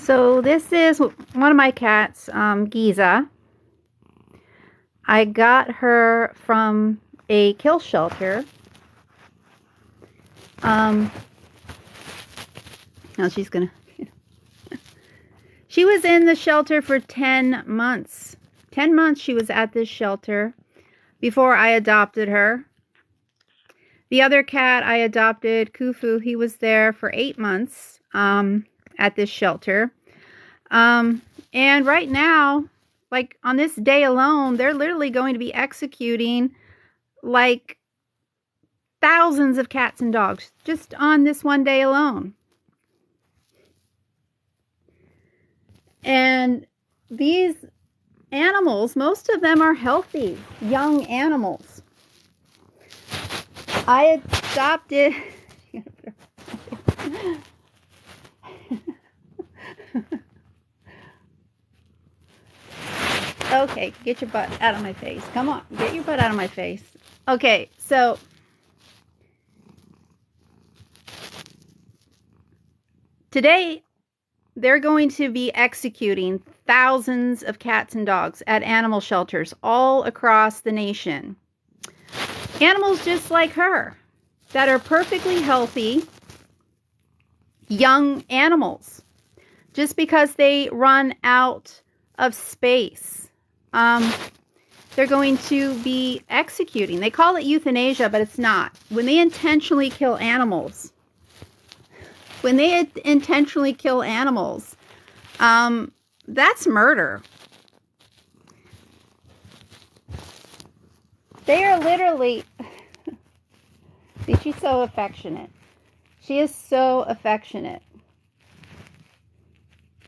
So this is one of my cats, Giza. I got her from a kill shelter. Now she's gonna... She was in the shelter for 10 months. 10 months she was at this shelter before I adopted her. The other cat I adopted, Kufu, he was there for 8 months at this shelter. And right now, like on this day alone, they're literally going to be executing like thousands of cats and dogs just on this one day alone. And these animals, most of them are healthy, young animals. I adopted... Okay, get your butt out of my face. Come on, get your butt out of my face. Okay, so today they're going to be executing thousands of cats and dogs at animal shelters all across the nation. Animals just like her that are perfectly healthy, young animals. Just because they run out of space, they're going to be executing. They call it euthanasia, but it's not. When they intentionally kill animals, that's murder. They are literally... See, she's so affectionate. She is so affectionate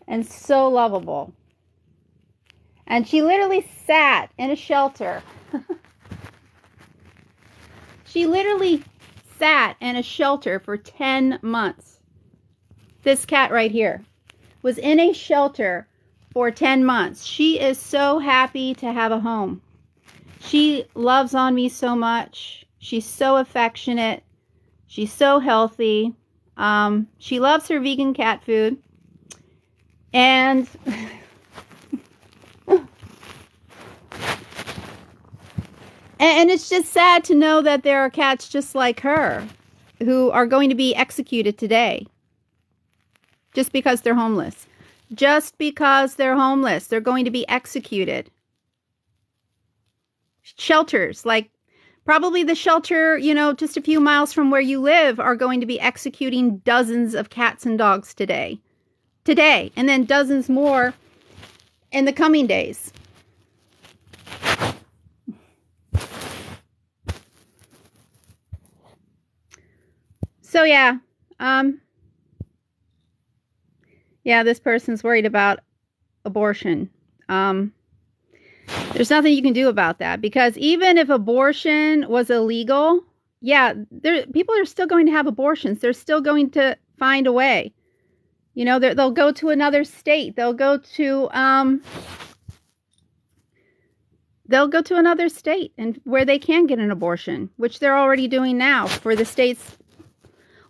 and so lovable. And she literally sat in a shelter. She literally sat in a shelter for 10 months. This cat right here was in a shelter for 10 months. She is so happy to have a home. She loves on me so much. She's so affectionate. She's so healthy. She loves her vegan cat food. And and it's just sad to know that there are cats just like her who are going to be executed today. Just because they're homeless. Just because they're homeless, they're going to be executed. Shelters, like probably the shelter, just a few miles from where you live, are going to be executing dozens of cats and dogs today. And then dozens more in the coming days. So yeah, this person's worried about abortion. There's nothing you can do about that, because even if abortion was illegal, people are still going to have abortions. They're still going to find a way. They'll go to another state. They'll go to another state and where they can get an abortion, which they're already doing now for the states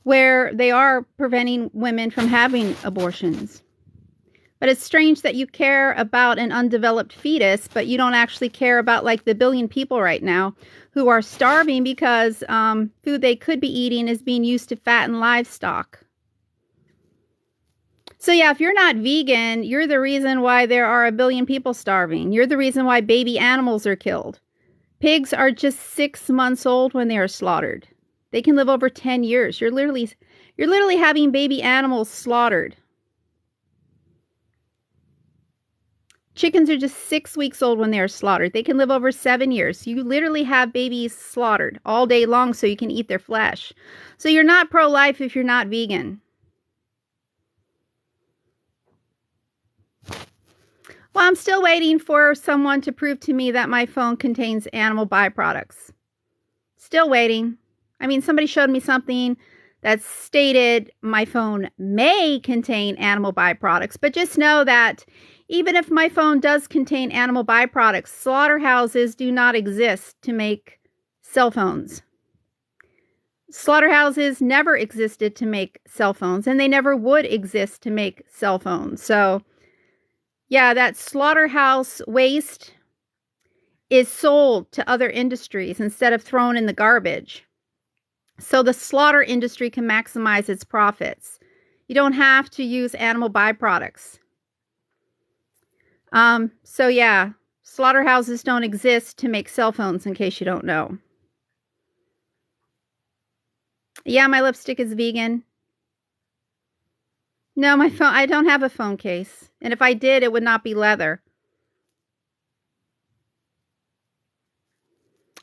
where they are preventing women from having abortions. But it's strange that you care about an undeveloped fetus, but you don't actually care about like the billion people right now who are starving because food they could be eating is being used to fatten livestock. So yeah, if you're not vegan, you're the reason why there are a billion people starving. You're the reason why baby animals are killed. Pigs are just 6 months old when they are slaughtered. They can live over 10 years. You're literally having baby animals slaughtered. Chickens are just 6 weeks old when they are slaughtered. They can live over 7 years. You literally have babies slaughtered all day long so you can eat their flesh. So you're not pro-life if you're not vegan. Well, I'm still waiting for someone to prove to me that my phone contains animal byproducts. Still waiting. I mean, somebody showed me something that stated my phone may contain animal byproducts, but just know that even if my phone does contain animal byproducts, slaughterhouses do not exist to make cell phones. Slaughterhouses never existed to make cell phones, and they never would exist to make cell phones. So, yeah, that slaughterhouse waste is sold to other industries instead of thrown in the garbage. So the slaughter industry can maximize its profits. You don't have to use animal byproducts. So yeah, slaughterhouses don't exist to make cell phones, in case you don't know. Yeah, my lipstick is vegan. No, my phone, I don't have a phone case. And if I did, it would not be leather.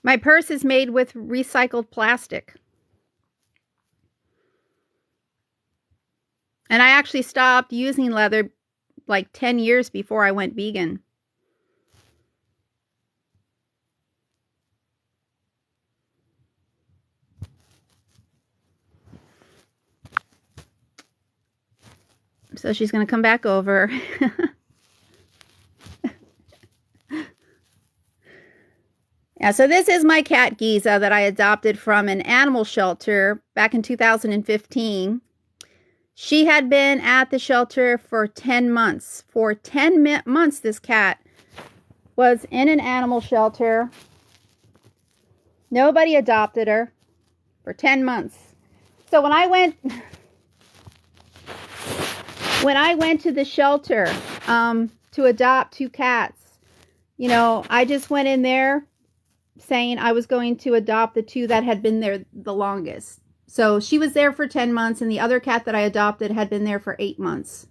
My purse is made with recycled plastic. And I actually stopped using leather like 10 years before I went vegan. So she's going to come back over. Yeah, so this is my cat Giza that I adopted from an animal shelter back in 2015. She had been at the shelter for 10 months. For 10 months, this cat was in an animal shelter. Nobody adopted her for 10 months. So when I went to the shelter to adopt 2 cats, you know, I just went in there saying I was going to adopt the 2 that had been there the longest. So she was there for 10 months, and the other cat that I adopted had been there for 8 months.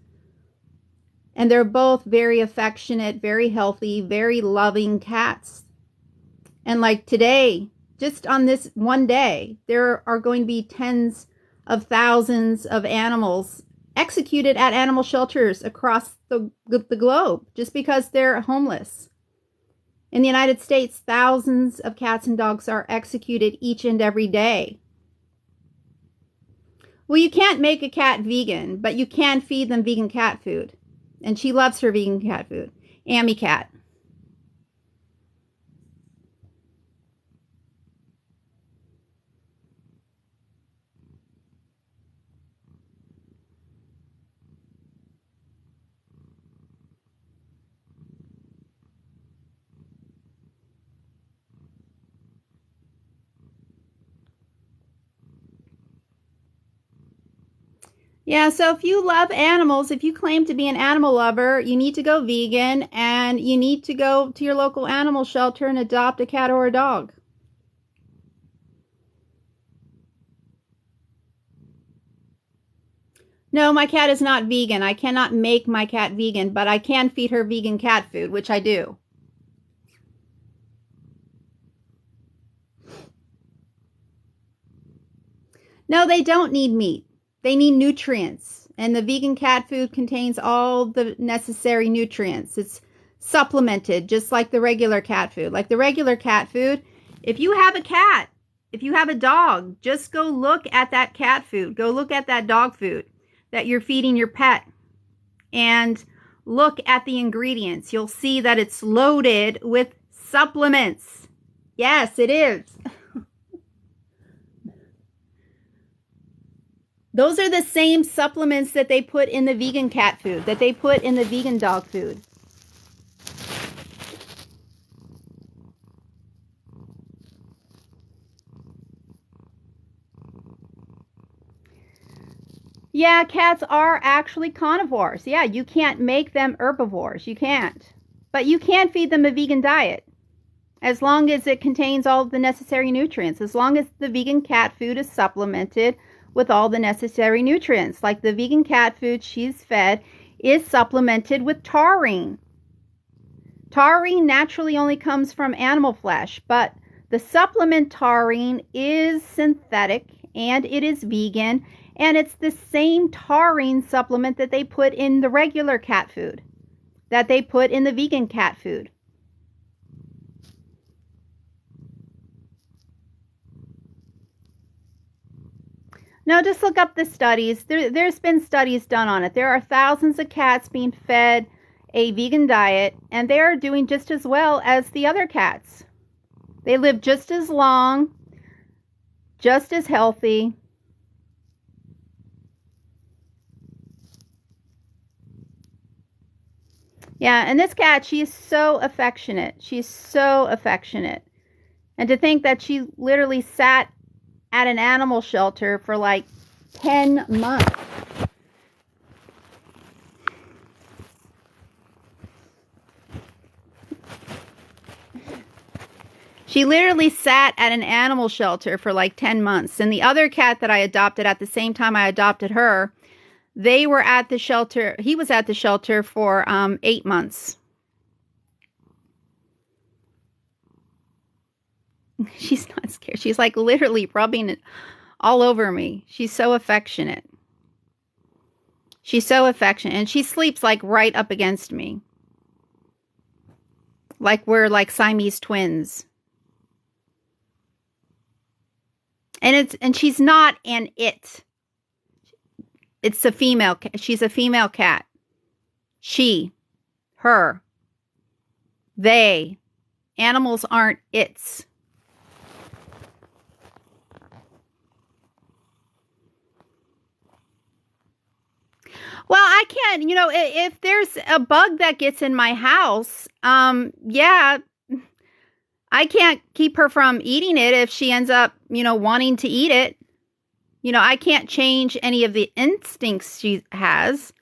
And they're both very affectionate, very healthy, very loving cats. And like today, just on this one day, there are going to be tens of thousands of animals executed at animal shelters across the globe just because they're homeless. In the United States, thousands of cats and dogs are executed each and every day. Well, you can't make a cat vegan, but you can feed them vegan cat food. And she loves her vegan cat food. Amy Cat. Yeah, so if you love animals, if you claim to be an animal lover, you need to go vegan, and you need to go to your local animal shelter and adopt a cat or a dog. No, my cat is not vegan. I cannot make my cat vegan, but I can feed her vegan cat food, which I do. No, they don't need meat. They need nutrients. And the vegan cat food contains all the necessary nutrients. It's supplemented just like the regular cat food. Like the regular cat food, if you have a cat, if you have a dog, just go look at that cat food. Go look at that dog food that you're feeding your pet. And look at the ingredients. You'll see that it's loaded with supplements. Yes, it is. Those are the same supplements that they put in the vegan cat food, that they put in the vegan dog food. Yeah, cats are actually carnivores. Yeah, you can't make them herbivores. You can't. But you can feed them a vegan diet as long as it contains all the necessary nutrients, as long as the vegan cat food is supplemented with all the necessary nutrients. Like the vegan cat food she's fed is supplemented with taurine. Taurine naturally only comes from animal flesh, but the supplement taurine is synthetic and it is vegan, and it's the same taurine supplement that they put in the regular cat food, that they put in the vegan cat food. Now, just look up the studies. There's been studies done on it. There are thousands of cats being fed a vegan diet, and they are doing just as well as the other cats. They live just as long, just as healthy. Yeah, and this cat, she's so affectionate. She's so affectionate. And to think that she literally sat at an animal shelter for like 10 months. She literally sat at an animal shelter for like 10 months. And the other cat that I adopted at the same time I adopted her, they were at the shelter. He was at the shelter for 8 months. She's not scared. She's like literally rubbing it all over me. She's so affectionate. She's so affectionate. And she sleeps like right up against me. Like we're like Siamese twins. And she's not an it. It's a female. She's a female cat. She, her, they. Animals aren't its. Well, I can't, if there's a bug that gets in my house, yeah, I can't keep her from eating it if she ends up, wanting to eat it. I can't change any of the instincts she has,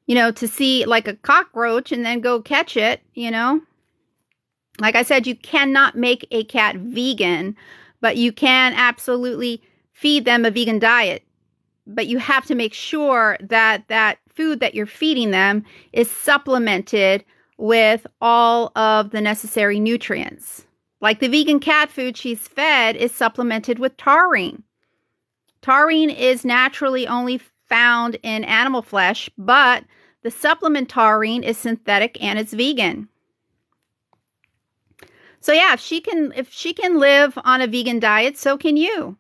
to see like a cockroach and then go catch it, Like I said, you cannot make a cat vegan, but you can absolutely feed them a vegan diet. But you have to make sure that that food that you're feeding them is supplemented with all of the necessary nutrients. Like the vegan cat food she's fed is supplemented with taurine. Taurine is naturally only found in animal flesh, but the supplement taurine is synthetic and it's vegan. So yeah, if she can live on a vegan diet, so can you.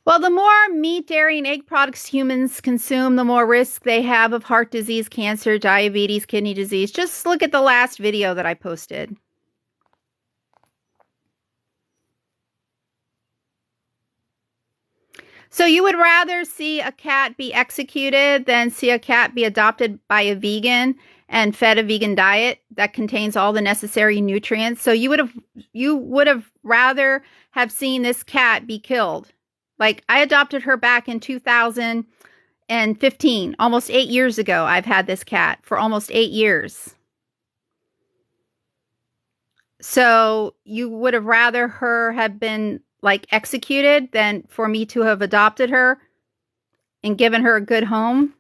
Well, the more meat, dairy, and egg products humans consume, the more risk they have of heart disease, cancer, diabetes, kidney disease. Just look at the last video that I posted. So you would rather see a cat be executed than see a cat be adopted by a vegan and fed a vegan diet that contains all the necessary nutrients. So you would have rather have seen this cat be killed. Like I adopted her back in 2015, almost 8 years ago. I've had this cat for almost 8 years. So you would have rather her have been like executed than for me to have adopted her and given her a good home.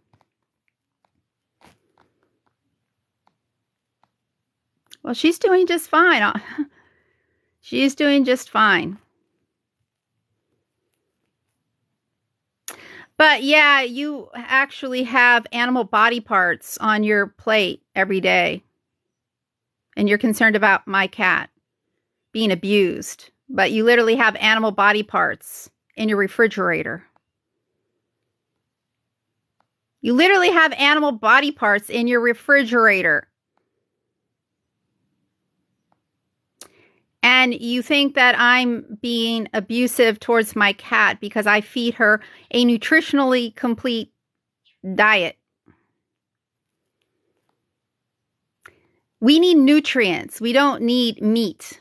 Well, she's doing just fine. She's doing just fine. But yeah, you actually have animal body parts on your plate every day. And you're concerned about my cat being abused. But you literally have animal body parts in your refrigerator. You literally have animal body parts in your refrigerator. And you think that I'm being abusive towards my cat because I feed her a nutritionally complete diet. We need nutrients. We don't need meat.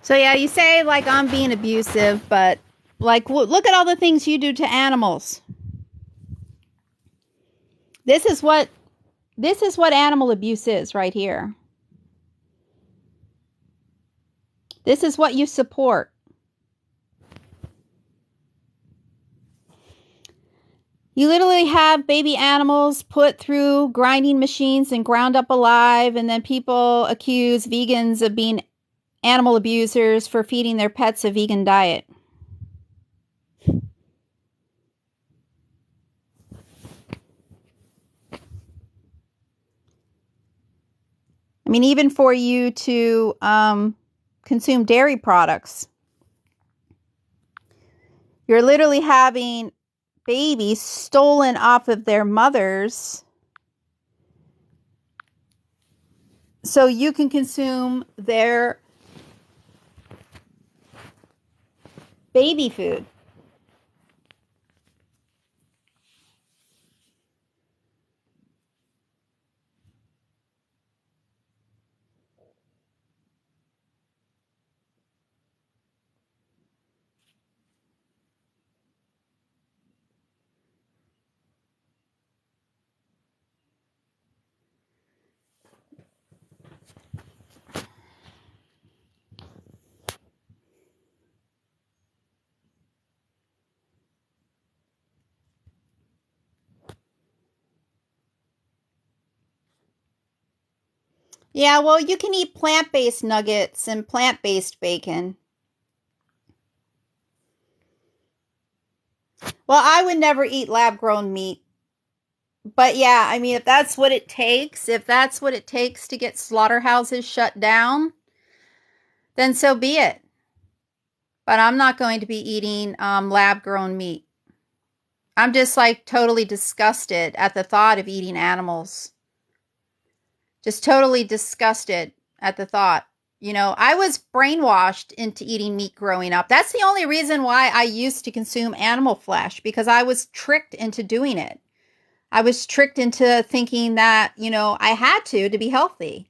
So yeah, you say like I'm being abusive, but like look at all the things you do to animals. This is what animal abuse is right here. This is what you support. You literally have baby animals put through grinding machines and ground up alive, and then people accuse vegans of being animal abusers for feeding their pets a vegan diet. I mean, even for you to consume dairy products, you're literally having babies stolen off of their mothers so you can consume their baby food. Yeah, well, you can eat plant-based nuggets and plant-based bacon. Well, I would never eat lab-grown meat. But yeah, I mean, if that's what it takes, to get slaughterhouses shut down, then so be it. But I'm not going to be eating lab-grown meat. I'm just like totally disgusted at the thought of eating animals. Just totally disgusted at the thought. You know, I was brainwashed into eating meat growing up. That's the only reason why I used to consume animal flesh, because I was tricked into doing it. I was tricked into thinking that, you know, I had to be healthy.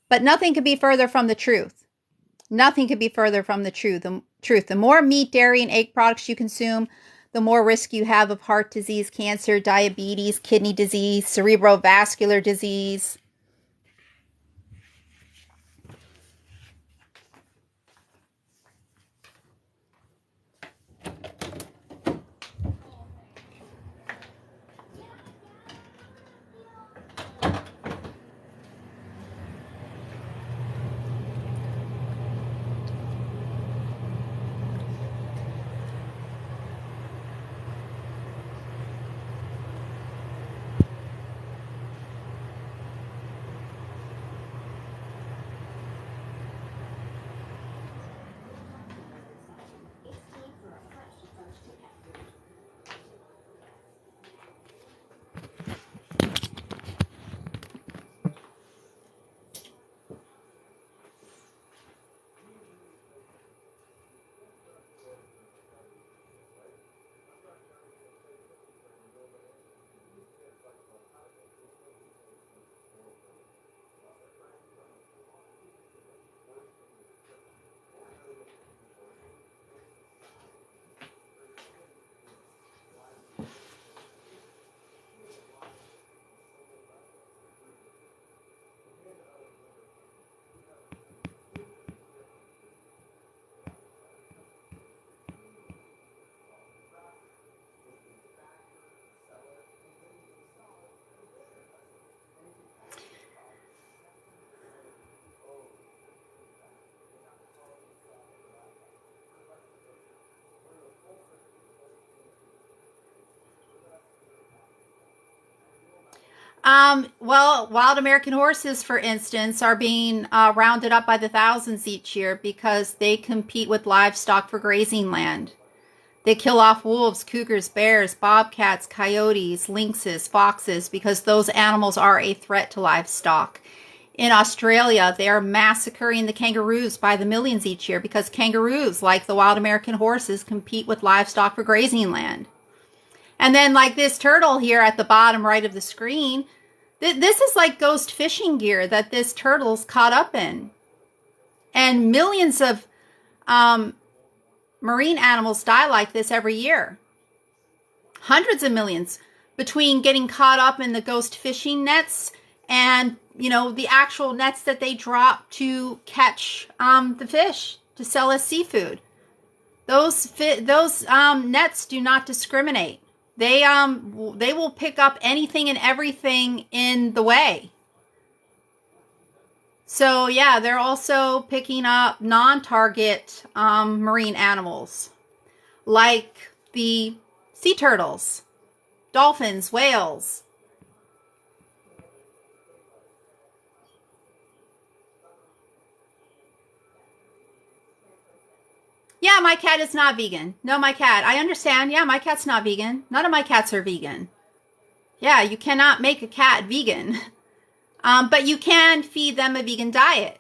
But nothing could be further from the truth. Nothing could be further from the truth. The more meat, dairy, and egg products you consume, the more risk you have of heart disease, cancer, diabetes, kidney disease, cerebrovascular disease. Well, wild American horses, for instance, are being rounded up by the thousands each year because they compete with livestock for grazing land. They kill off wolves, cougars, bears, bobcats, coyotes, lynxes, foxes, because those animals are a threat to livestock. In Australia, they are massacring the kangaroos by the millions each year because kangaroos, like the wild American horses, compete with livestock for grazing land. And then, like this turtle here at the bottom right of the screen, this is like ghost fishing gear that this turtle's caught up in. And millions of marine animals die like this every year. Hundreds of millions, between getting caught up in the ghost fishing nets and, you know, the actual nets that they drop to catch the fish to sell as seafood. Those nets do not discriminate. They will pick up anything and everything in the way. So yeah, they're also picking up non-target marine animals like the sea turtles, dolphins, whales. Yeah, my cat is not vegan. No, my cat. I understand. Yeah, my cat's not vegan. None of my cats are vegan. Yeah, you cannot make a cat vegan. But you can feed them a vegan diet.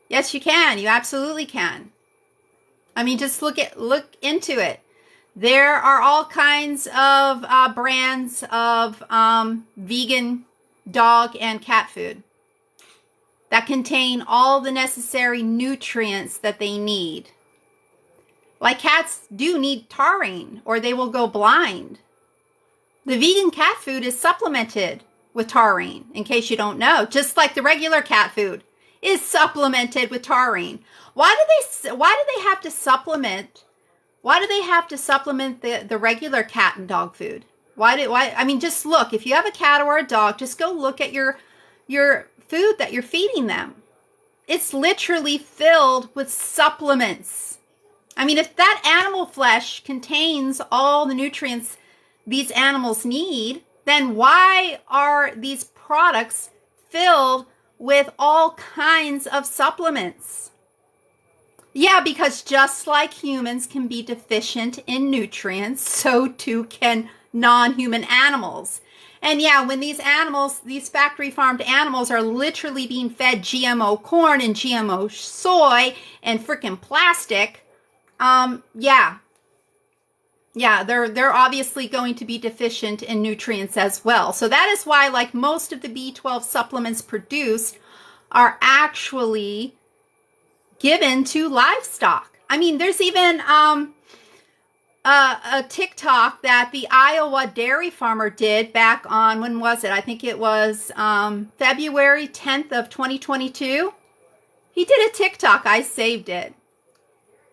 Yes, you can. You absolutely can. I mean, just look into it. There are all kinds of brands of vegan dog and cat food that contain all the necessary nutrients that they need. Like cats do need taurine or they will go blind. The vegan cat food is supplemented with taurine, in case you don't know, just like the regular cat food is supplemented with taurine. Why do they have to supplement? Why do they have to supplement the regular cat and dog food? I mean, just look. If you have a cat or a dog, just go look at your food that you're feeding them. It's literally filled with supplements. I mean, if that animal flesh contains all the nutrients these animals need, then why are these products filled with all kinds of supplements? Yeah, because just like humans can be deficient in nutrients, so too can non-human animals. And yeah, when these animals, these factory farmed animals are literally being fed GMO corn and GMO soy and freaking plastic, they're obviously going to be deficient in nutrients as well. So that is why, like, most of the B12 supplements produced are actually given to livestock. I mean, there's even a TikTok that the Iowa dairy farmer did back on, when was it? I think it was February 10th of 2022. He did a TikTok. I saved it.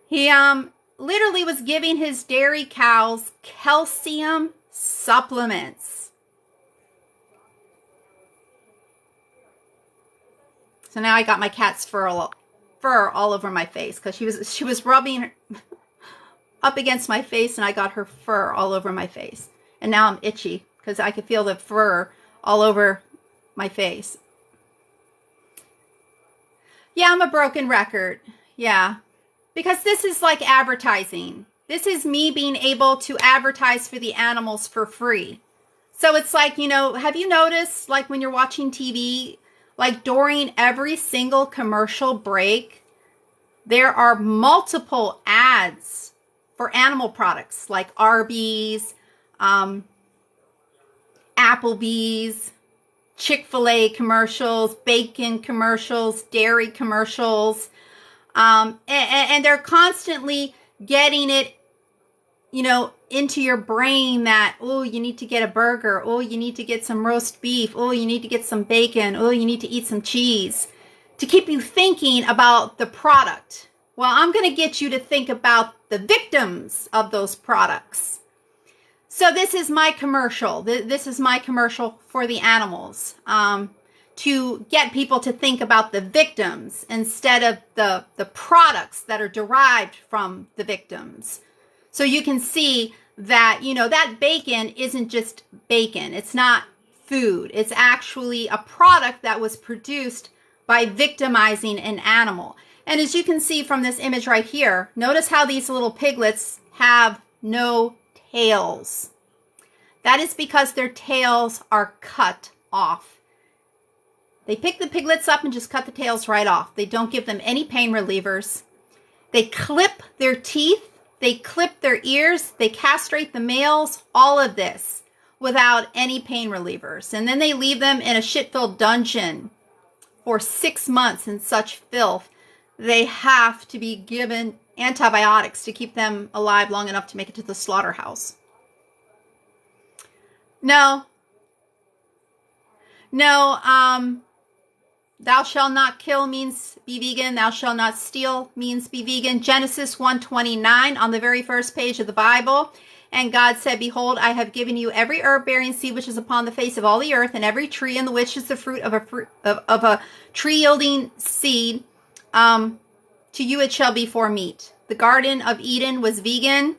He literally was giving his dairy cows calcium supplements. So now I got my cat's fur all over my face because she was rubbing up against my face and I got her fur all over my face. And now I'm itchy because I could feel the fur all over my face. Yeah, I'm a broken record. Yeah. Because this is like advertising. This is me being able to advertise for the animals for free. So it's like, you know, have you noticed, like, when you're watching TV, like during every single commercial break, there are multiple ads for animal products like Arby's, Applebee's, Chick-fil-A commercials, bacon commercials, dairy commercials. And they're constantly getting it, you know, into your brain that, oh, you need to get a burger. Oh, you need to get some roast beef. Oh, you need to get some bacon. Oh, you need to eat some cheese, to keep you thinking about the product. Well, I'm going to get you to think about the victims of those products. So this is my commercial. This is my commercial for the animals. To get people to think about the victims instead of the products that are derived from the victims. So you can see that, you know, that bacon isn't just bacon. It's not food. It's actually a product that was produced by victimizing an animal. And as you can see from this image right here, notice how these little piglets have no tails. That is because their tails are cut off. They pick the piglets up and just cut the tails right off. They don't give them any pain relievers. They clip their teeth. They clip their ears. They castrate the males. All of this without any pain relievers. And then they leave them in a shit-filled dungeon for 6 months in such filth. They have to be given antibiotics to keep them alive long enough to make it to the slaughterhouse. No, Thou shalt not kill means be vegan. Thou shalt not steal means be vegan. Genesis 1:29 on the very first page of the Bible. And God said, behold, I have given you every herb bearing seed which is upon the face of all the earth, and every tree in the which is the fruit of a tree yielding seed. To you it shall be for meat. The Garden of Eden was vegan.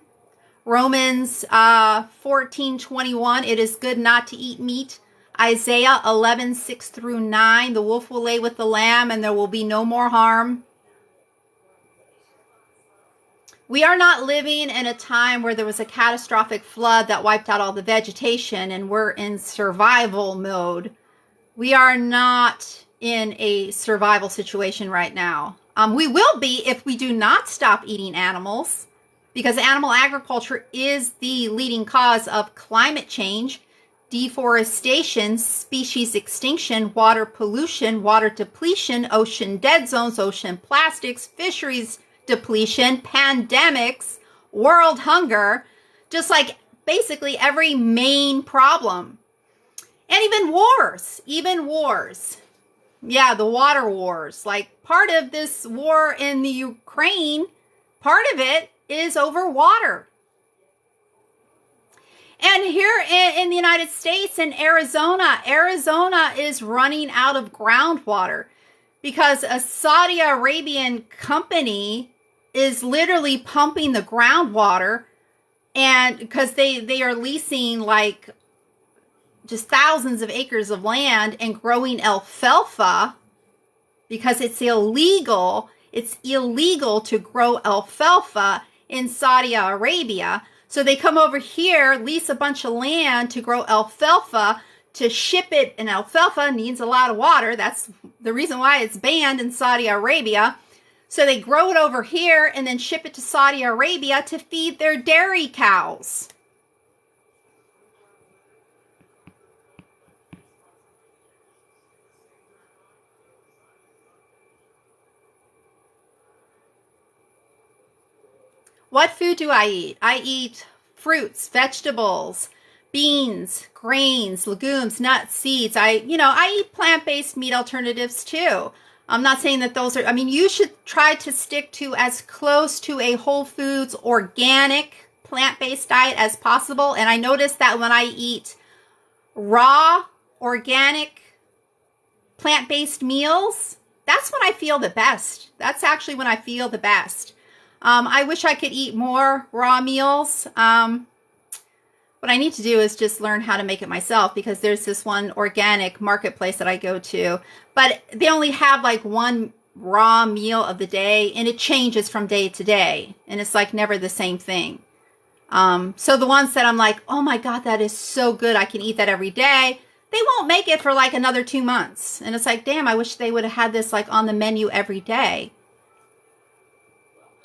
Romans 14:21, it is good not to eat meat. Isaiah 11:6-9, the wolf will lay with the lamb and there will be no more harm. We are not living in a time where there was a catastrophic flood that wiped out all the vegetation and we're in survival mode. We are not in a survival situation right now. We will be if we do not stop eating animals, because animal agriculture is the leading cause of climate change, deforestation, species extinction, water pollution, water depletion, ocean dead zones, ocean plastics, fisheries depletion, pandemics, world hunger, just like basically every main problem. And even wars. Yeah, the water wars. Like part of this war in the Ukraine, part of it is over water. And here in the United States, in Arizona is running out of groundwater because a Saudi Arabian company is literally pumping the groundwater, and because they are leasing like just thousands of acres of land and growing alfalfa because it's illegal. It's illegal to grow alfalfa in Saudi Arabia. So they come over here, lease a bunch of land to grow alfalfa, to ship it. And alfalfa needs a lot of water. That's the reason why it's banned in Saudi Arabia. So they grow it over here and then ship it to Saudi Arabia to feed their dairy cows. What food do I eat? I eat fruits, vegetables, beans, grains, legumes, nuts, seeds. I eat plant-based meat alternatives too. I'm not saying that those are, you should try to stick to as close to a whole foods, organic, plant-based diet as possible. And I notice that when I eat raw, organic, plant-based meals, that's when I feel the best. That's actually when I feel the best. I wish I could eat more raw meals. What I need to do is just learn how to make it myself, because there's this one organic marketplace that I go to, but they only have like one raw meal of the day, and it changes from day to day, and it's like never the same thing. So the ones that I'm like, oh my God, that is so good, I can eat that every day, they won't make it for like another 2 months. And it's like, damn, I wish they would have had this like on the menu every day.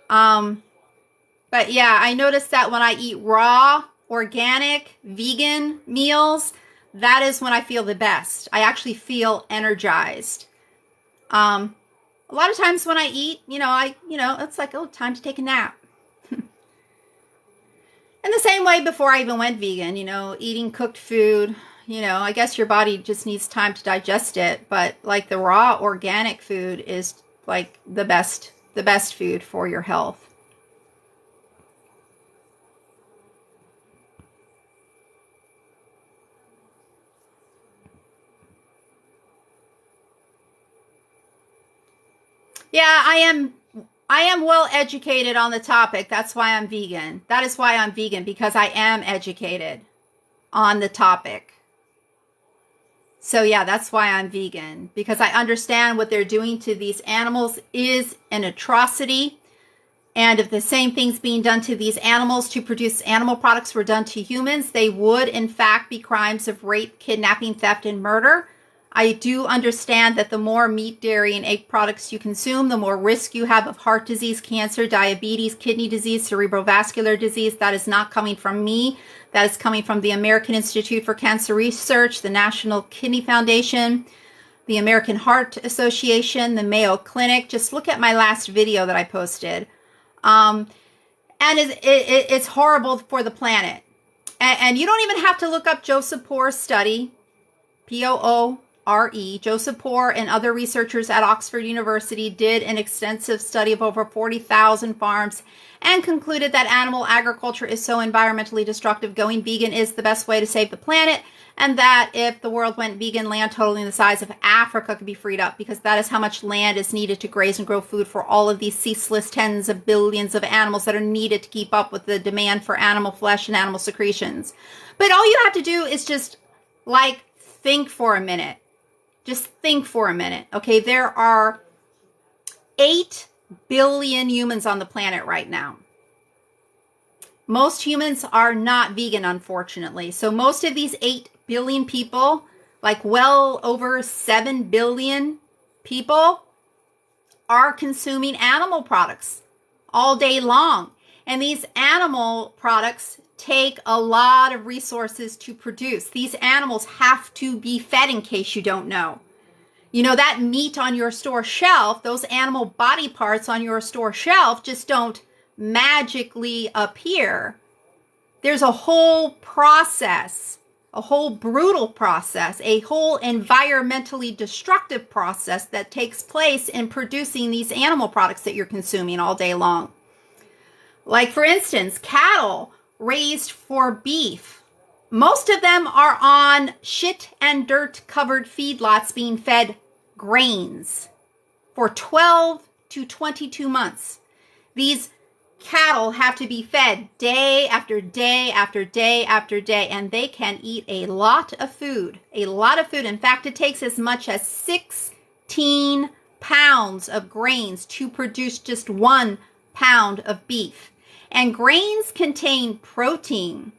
But yeah, I noticed that when I eat raw, organic, vegan meals, that is when I feel the best. I actually feel energized. A lot of times when I eat, it's like, oh, time to take a nap. In the same way before I even went vegan, eating cooked food, I guess your body just needs time to digest it. But like the raw organic food is like the best food for your health. Yeah, I am well educated on the topic. That's why I'm vegan. That is why I'm vegan, because I am educated on the topic. So yeah, that's why I'm vegan, because I understand what they're doing to these animals is an atrocity. And if the same things being done to these animals to produce animal products were done to humans, they would in fact be crimes of rape, kidnapping, theft, and murder. I do understand that the more meat, dairy, and egg products you consume, the more risk you have of heart disease, cancer, diabetes, kidney disease, cerebrovascular disease. That is not coming from me. That is coming from the American Institute for Cancer Research, the National Kidney Foundation, the American Heart Association, the Mayo Clinic. Just look at my last video that I posted. And it's horrible for the planet. And you don't even have to look up Joseph Poor's study, Poor, Joseph Poore and other researchers at Oxford University did an extensive study of over 40,000 farms and concluded that animal agriculture is so environmentally destructive, going vegan is the best way to save the planet, and that if the world went vegan, land totaling the size of Africa could be freed up, because that is how much land is needed to graze and grow food for all of these ceaseless tens of billions of animals that are needed to keep up with the demand for animal flesh and animal secretions. But all you have to do is just, like, think for a minute. Just think for a minute. Okay, there are 8 billion humans on the planet right now. Most humans are not vegan, unfortunately. So most of these 8 billion people, like well over 7 billion people, are consuming animal products all day long. And these animal products take a lot of resources to produce. These animals have to be fed, in case you don't know. You know, that meat on your store shelf, those animal body parts on your store shelf just don't magically appear. There's a whole process, a whole brutal process, a whole environmentally destructive process that takes place in producing these animal products that you're consuming all day long. Like, for instance, cattle raised for beef. Most of them are on shit and dirt covered feedlots being fed grains for 12 to 22 months. These cattle have to be fed day after day after day after day, and they can eat a lot of food. A lot of food. In fact, it takes as much as 16 pounds of grains to produce just 1 pound of beef. And grains contain protein.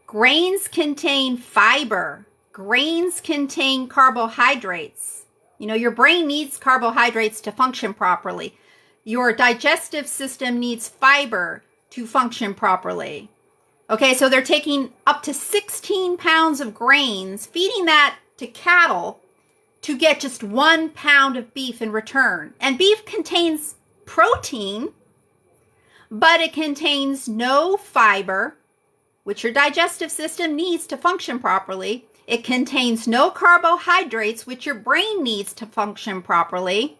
Grains contain fiber. Grains contain carbohydrates. You know, your brain needs carbohydrates to function properly. Your digestive system needs fiber to function properly. Okay, so they're taking up to 16 pounds of grains, feeding that to cattle to get just 1 pound of beef in return. And beef contains protein, but it contains no fiber, which your digestive system needs to function properly. It contains no carbohydrates, which your brain needs to function properly.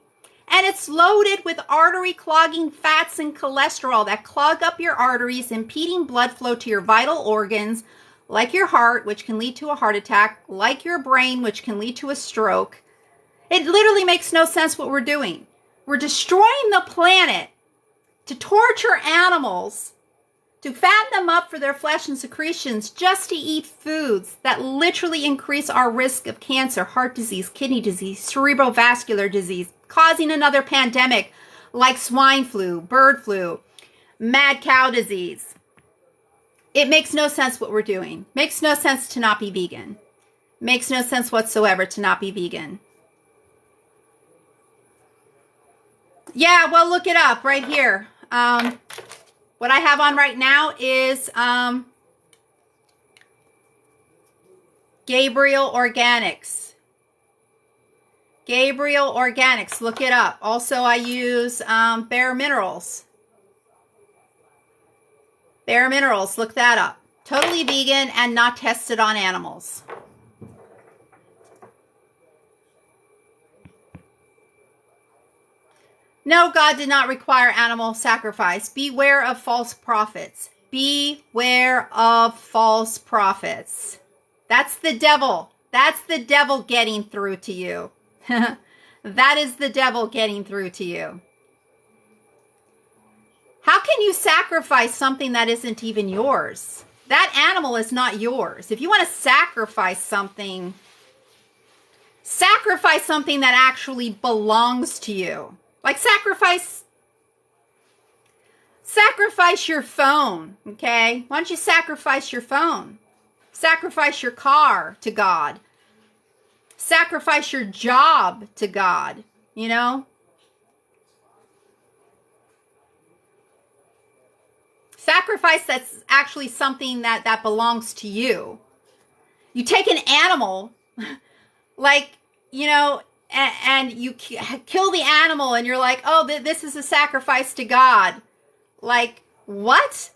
And it's loaded with artery clogging fats and cholesterol that clog up your arteries, impeding blood flow to your vital organs, like your heart, which can lead to a heart attack, like your brain, which can lead to a stroke. It literally makes no sense what we're doing. We're destroying the planet to torture animals, to fatten them up for their flesh and secretions, just to eat foods that literally increase our risk of cancer, heart disease, kidney disease, cerebrovascular disease, causing another pandemic like swine flu, bird flu, mad cow disease. It makes no sense what we're doing. Makes no sense to not be vegan. Makes no sense whatsoever to not be vegan. Yeah, well, look it up right here. What I have on right now is Gabriel Organics. Gabriel Organics, look it up. Also, I use Bare Minerals. Bare Minerals, look that up. Totally vegan and not tested on animals. No, God did not require animal sacrifice. Beware of false prophets. Beware of false prophets. That's the devil. That's the devil getting through to you. That is the devil getting through to you. How can you sacrifice something that isn't even yours? That animal is not yours. If you want to sacrifice something that actually belongs to you. Like sacrifice your phone, okay? Why don't you sacrifice your phone? Sacrifice your car to God. Sacrifice your job to God, you know? Sacrifice that's actually something that belongs to you. You take an animal, like, you know, and you kill the animal and you're like, oh, this is a sacrifice to God. Like, what?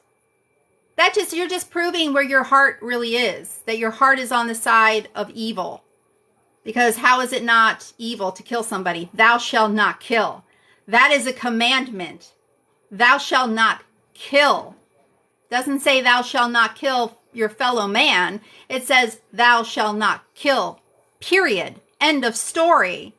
You're just proving where your heart really is, that your heart is on the side of evil. Because how is it not evil to kill somebody? Thou shalt not kill. That is a commandment. Thou shalt not kill. Doesn't say thou shalt not kill your fellow man. It says thou shalt not kill. Period. End of story.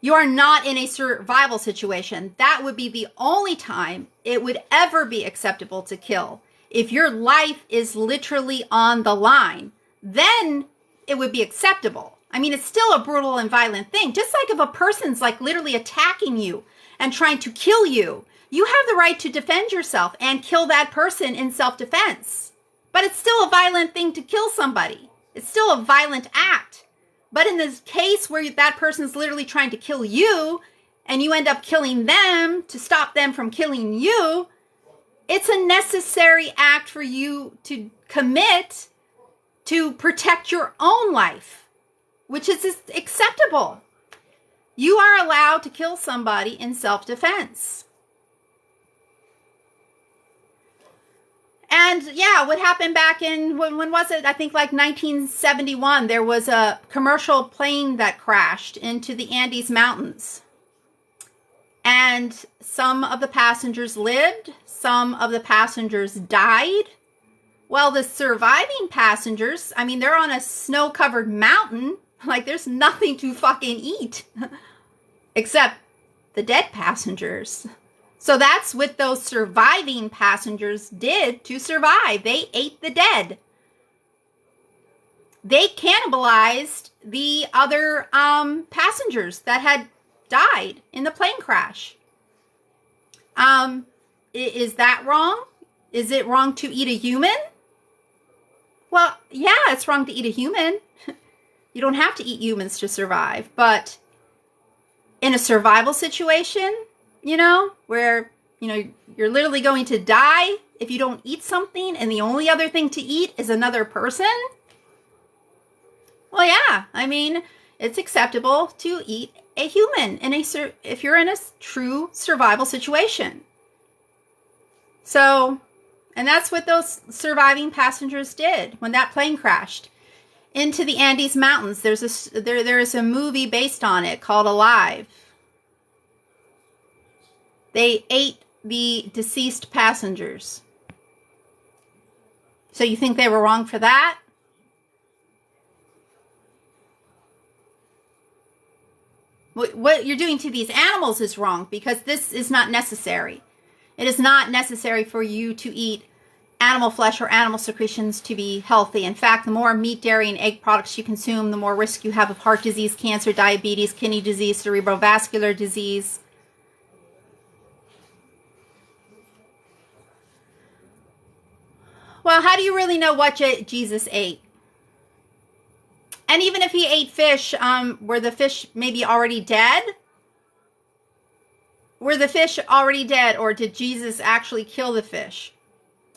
You are not in a survival situation. That would be the only time it would ever be acceptable to kill. If your life is literally on the line, then it would be acceptable. I mean, it's still a brutal and violent thing. Just like if a person's like literally attacking you and trying to kill you, you have the right to defend yourself and kill that person in self-defense. But it's still a violent thing to kill somebody. It's still a violent act. But in this case where that person's literally trying to kill you and you end up killing them to stop them from killing you, it's a necessary act for you to commit to protect your own life, which is acceptable. You are allowed to kill somebody in self-defense. And yeah, what happened back in, when was it? I think like 1971, there was a commercial plane that crashed into the Andes Mountains. And some of the passengers lived, some of the passengers died. Well, the surviving passengers, I mean, they're on a snow-covered mountain. Like, there's nothing to fucking eat except the dead passengers. So that's what those surviving passengers did to survive. They ate the dead. They cannibalized the other passengers that had died in the plane crash. Is that wrong? Is it wrong to eat a human? Well, yeah, it's wrong to eat a human. You don't have to eat humans to survive. But in a survival situation, you know, where, you know, you're literally going to die if you don't eat something and the only other thing to eat is another person. Well, yeah, I mean, it's acceptable to eat a human if you're in a true survival situation. So, and that's what those surviving passengers did when that plane crashed into the Andes Mountains. There is a movie based on it called Alive. They ate the deceased passengers. So you think they were wrong for that? What you're doing to these animals is wrong, because this is not necessary. It is not necessary for you to eat animal flesh or animal secretions to be healthy. In fact, the more meat, dairy, and egg products you consume, the more risk you have of heart disease, cancer, diabetes, kidney disease, cerebrovascular disease. Well, how do you really know what Jesus ate? And even if he ate fish, were the fish maybe already dead? Were the fish already dead, or did Jesus actually kill the fish?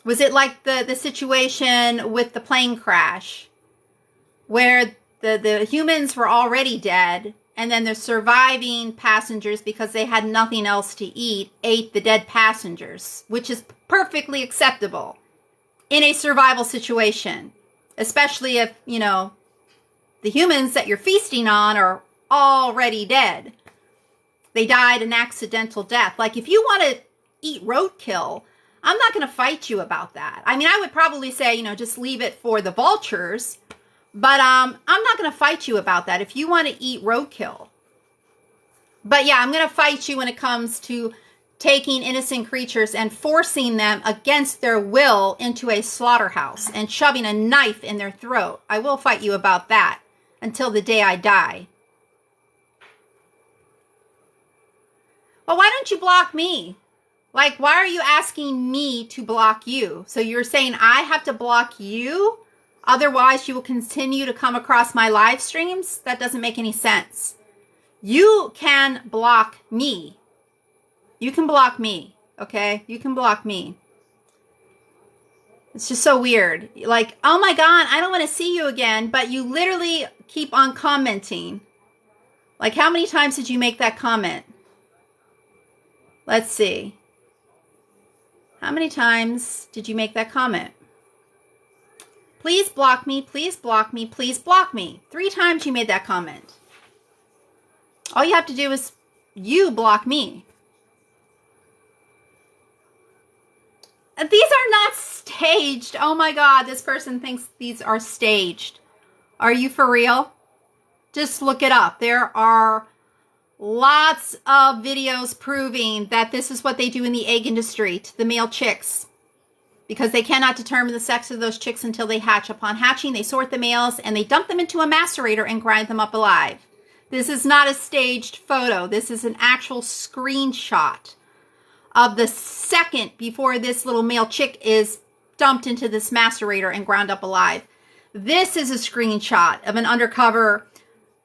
Was it like the situation with the plane crash, where the humans were already dead, and then the surviving passengers, because they had nothing else to eat, ate the dead passengers, which is perfectly acceptable in a survival situation, especially if, you know, the humans that you're feasting on are already dead. They died an accidental death. Like, if you want to eat roadkill, I'm not going to fight you about that. I mean, I would probably say, you know, just leave it for the vultures. But I'm not going to fight you about that if you want to eat roadkill. But yeah, I'm going to fight you when it comes to taking innocent creatures and forcing them against their will into a slaughterhouse and shoving a knife in their throat. I will fight you about that until the day I die. Well, why don't you block me? Like, why are you asking me to block you? So you're saying I have to block you? Otherwise, you will continue to come across my live streams? That doesn't make any sense. You can block me. You can block me, okay? You can block me. It's just so weird. Like, oh my God, I don't want to see you again, but you literally keep on commenting. Like, how many times did you make that comment? Let's see. How many times did you make that comment? Please block me, please block me, please block me. 3 times you made that comment. All you have to do is you block me. These are not staged. Oh my God, this person thinks these are staged. Are you for real? Just look it up. There are lots of videos proving that this is what they do in the egg industry to the male chicks, because they cannot determine the sex of those chicks until they hatch. Upon hatching, they sort the males and they dump them into a macerator and grind them up alive. This is not a staged photo. This is an actual screenshot of the second before this little male chick is dumped into this macerator and ground up alive. This is a screenshot of an undercover.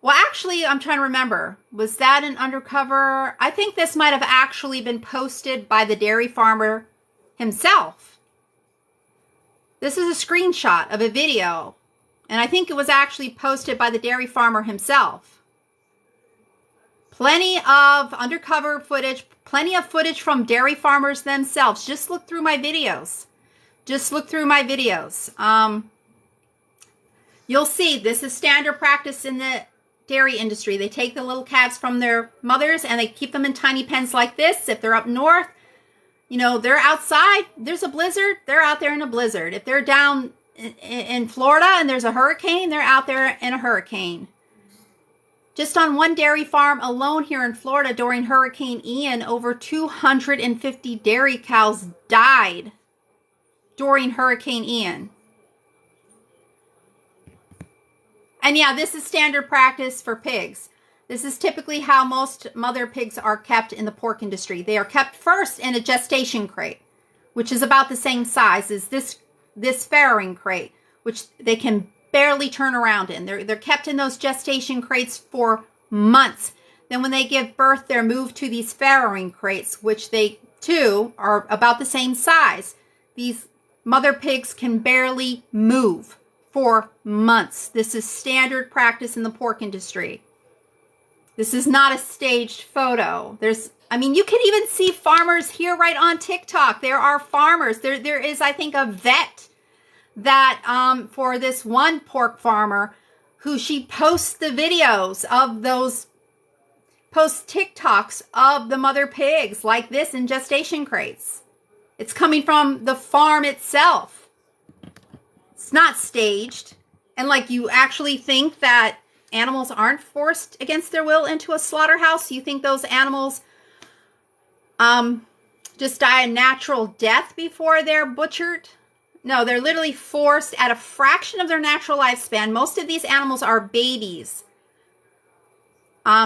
Well, actually, I'm trying to remember. Was that an undercover? I think this might have actually been posted by the dairy farmer himself. This is a screenshot of a video, and I think it was actually posted by the dairy farmer himself. Plenty of undercover footage, plenty of footage from dairy farmers themselves. Just look through my videos. Just look through my videos. You'll see this is standard practice in the dairy industry. They take the little calves from their mothers and they keep them in tiny pens like this. If they're up north, you know, they're outside. There's a blizzard. They're out there in a blizzard. If they're down in Florida and there's a hurricane, they're out there in a hurricane. Just on one dairy farm alone here in Florida during Hurricane Ian, over 250 dairy cows died during Hurricane Ian. And yeah, this is standard practice for pigs. This is typically how most mother pigs are kept in the pork industry. They are kept first in a gestation crate, which is about the same size as this farrowing crate, which they can barely turn around in. They're kept in those gestation crates for months. Then when they give birth, they're moved to these farrowing crates, which they too are about the same size. These mother pigs can barely move for months. This is standard practice in the pork industry. This is not a staged photo. I mean, you can even see farmers here right on TikTok. There are farmers. There is, I think, a vet that for this one pork farmer who she posts the videos of those, posts TikToks of the mother pigs like this in gestation crates. It's coming from the farm itself. It's not staged. And like, you actually think that animals aren't forced against their will into a slaughterhouse? You think those animals just die a natural death before they're butchered? No, they're literally forced at a fraction of their natural lifespan. Most of these animals are babies.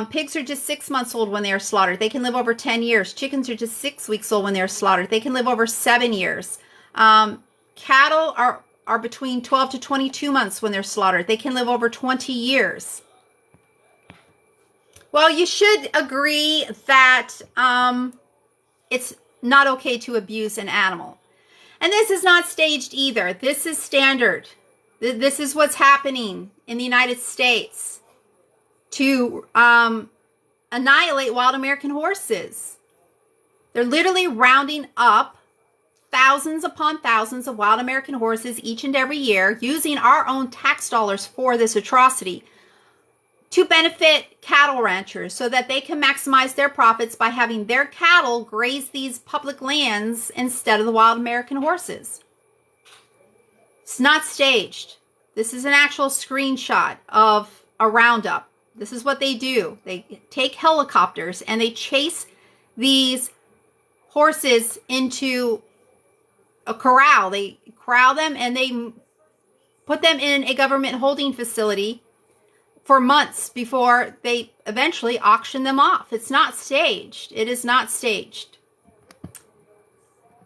Pigs are just 6 months old when they are slaughtered. They can live over 10 years. Chickens are just 6 weeks old when they're slaughtered. They can live over 7 years. Cattle are between 12 to 22 months when they're slaughtered. They can live over 20 years. Well, you should agree that it's not okay to abuse an animal. And this is not staged either. This is standard. This is what's happening in the United States to annihilate wild American horses. They're literally rounding up thousands upon thousands of wild American horses each and every year, using our own tax dollars for this atrocity to benefit cattle ranchers so that they can maximize their profits by having their cattle graze these public lands instead of the wild American horses. It's not staged. This is an actual screenshot of a roundup. This is what they do. They take helicopters and they chase these horses into a corral. They corral them and they put them in a government holding facility for months before they eventually auction them off. It's not staged. It is not staged.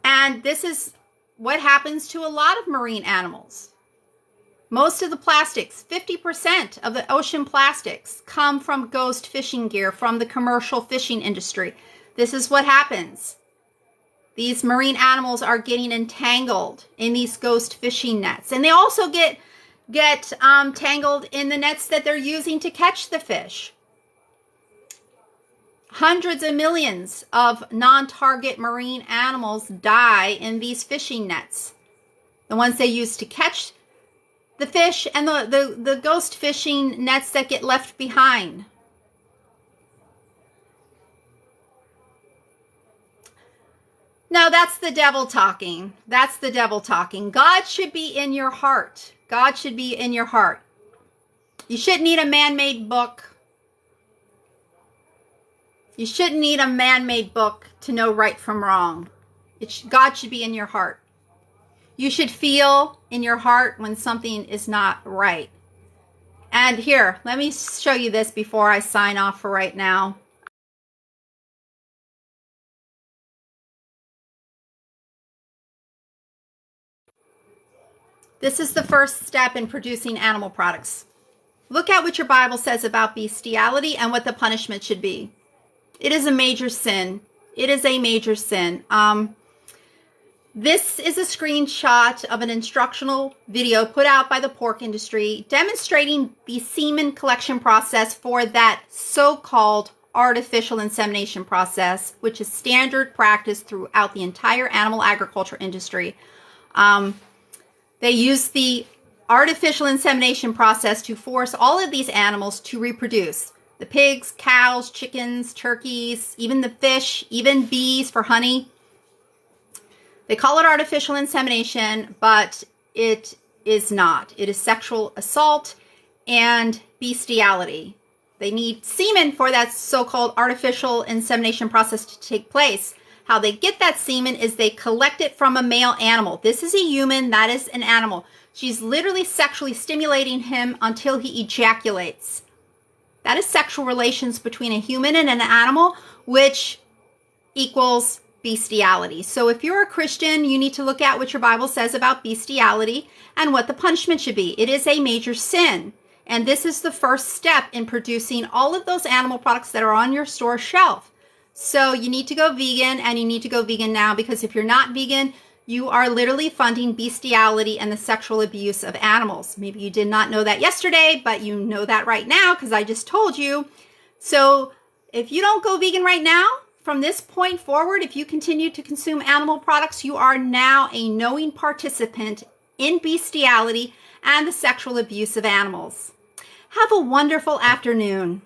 And this is what happens to a lot of marine animals. Most of the plastics, 50% of the ocean plastics, come from ghost fishing gear from the commercial fishing industry. This is what happens. These marine animals are getting entangled in these ghost fishing nets. And they also get tangled in the nets that they're using to catch the fish. Hundreds of millions of non-target marine animals die in these fishing nets. The ones they use to catch The fish and the ghost fishing nets that get left behind. No, that's the devil talking. That's the devil talking. God should be in your heart. God should be in your heart. You shouldn't need a man-made book. You shouldn't need a man-made book to know right from wrong. God should be in your heart. You should feel in your heart when something is not right. And here, let me show you this before I sign off for right now. This is the first step in producing animal products. Look at what your Bible says about bestiality and what the punishment should be. It is a major sin. It is a major sin. This is a screenshot of an instructional video put out by the pork industry demonstrating the semen collection process for that so-called artificial insemination process, which is standard practice throughout the entire animal agriculture industry. They use the artificial insemination process to force all of these animals to reproduce. The pigs, cows, chickens, turkeys, even the fish, even bees for honey. They call it artificial insemination, but it is not. It is sexual assault and bestiality. They need semen for that so-called artificial insemination process to take place. How they get that semen is they collect it from a male animal. This is a human, that is an animal. She's literally sexually stimulating him until he ejaculates. That is sexual relations between a human and an animal, which equals bestiality. So if you're a Christian, you need to look at what your Bible says about bestiality and what the punishment should be. It is a major sin. And this is the first step in producing all of those animal products that are on your store shelf. So you need to go vegan, and you need to go vegan now, because if you're not vegan, you are literally funding bestiality and the sexual abuse of animals. Maybe you did not know that yesterday, but you know that right now because I just told you. So if you don't go vegan right now, from this point forward, if you continue to consume animal products, you are now a knowing participant in bestiality and the sexual abuse of animals. Have a wonderful afternoon.